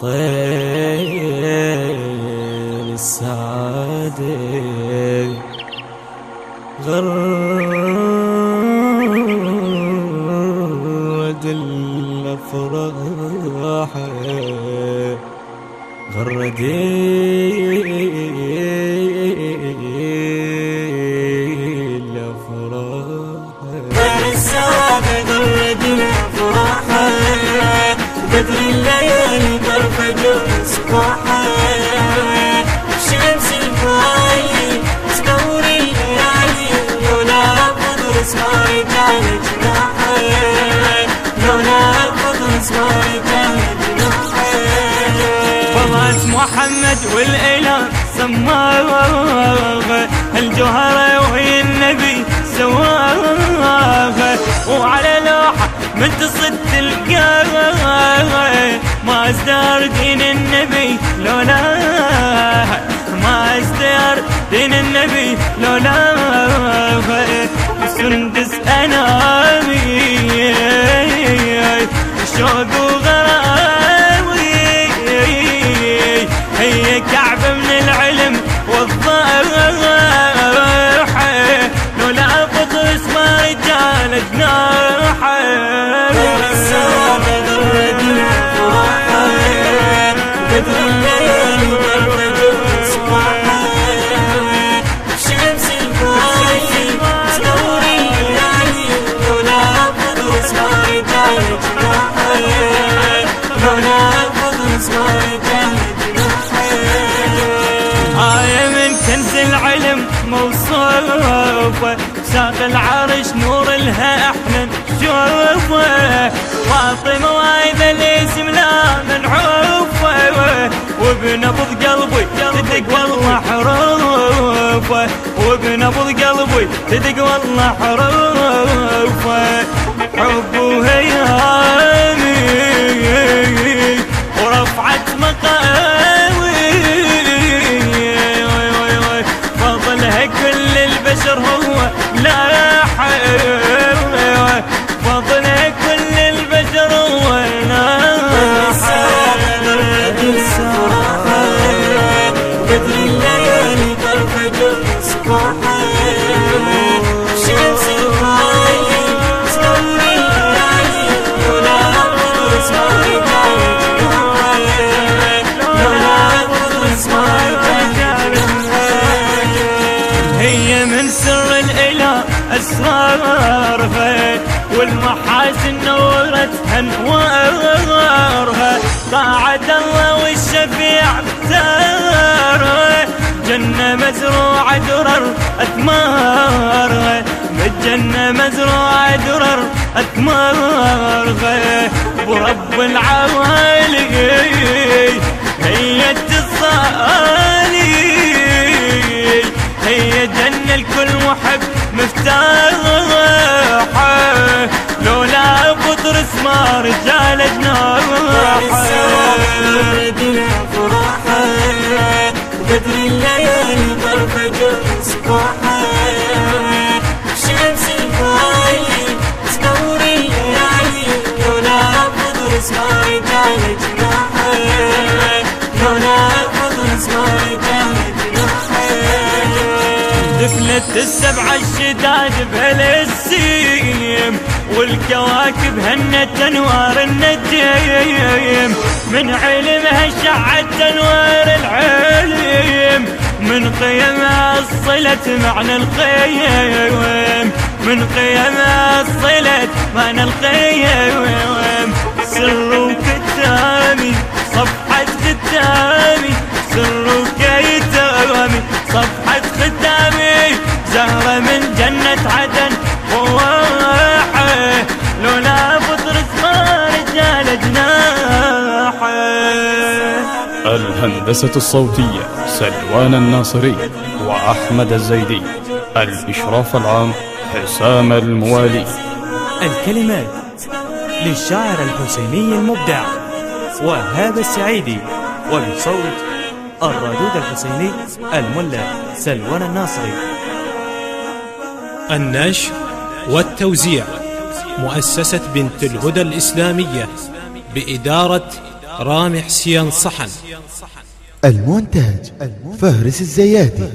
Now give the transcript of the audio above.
طير السعادة غرد الأفراح غرد بدر الليالي طرف صباحا شمس الفايل تنور الليالي لولا قدر اسمعي كان جناحا لولا قدر اسمعي كان جناحا فضلت محمد والإله سماغه الجوهرة وهي النبي سواغه وعلى لوحة من تصد تلقاها ما ازدهر دين النبي لولاها ما ازدهر دين النبي لولاها سندس أنامي شوق وغراوي هي كعبة من العلم والضرح لولا فطرس ما رجال جناحه بدر الليالي طرف صباحا شمس الفايل تنور الليالي لولا قدر اسمعي كان جناحا لولا قدر اسمعي كان جناحا آية من كنز العلم موصوفة ساق العرش نور لها احنا نشوفه فاطمة وايذا الاسم لا منعوفه وبنبض قلبي تدق والله حروفه وبنبض قلبي تدق والله حروفه حبه هيامي ورفعت مقامي فضلها كل البشر هو لا فضلها كل البشر هو لا بدر الليالي طرف صباحا شمس الفايل تنور الليالي لولا قدر اسمعي كان جناحا لولا قدر اسمعي كان جناحا هي من سر الإله أسرارها والمحاسن نورتها انوارها طاعة الله والشفيع اختارها جنة مزروعة درر أثمارها بالجنة مزروعة درر أثمارها ورب العوالي هي اتصالي هي جنة الكل محب مفتاحه لولا بطرس ما رجال جناحه بدر الليالي طرف صباحا شمس الفايل تنور الليالي لولا قدر اسمعي كان جناحا لولا قدر اسمعي كان جناحا دفلت السبع الشداد بهالسيم والكواكب هنت انوار النجيم من علمها شعت انوار العلم من قيمها صلت معنى القيم من قيمها صلت معنى القيم سر كتامي صفحة ختامي سر كتامي صفحة ختامي زهرة من جنة عدن فواحة لولا بطرس ما رجال جناحه الهندسة الصوتية سلوان الناصري وأحمد الزيدي. الإشراف العام حسام الموالي. الكلمات للشاعر الحسيني المبدع وهاب السعيدي، وبصوت الردود الحسيني الملا سلوان الناصري. النشر والتوزيع مؤسسة بنت الهدى الإسلامية بإدارة رامي حسين صحن. المونتاج فارس الزيادي.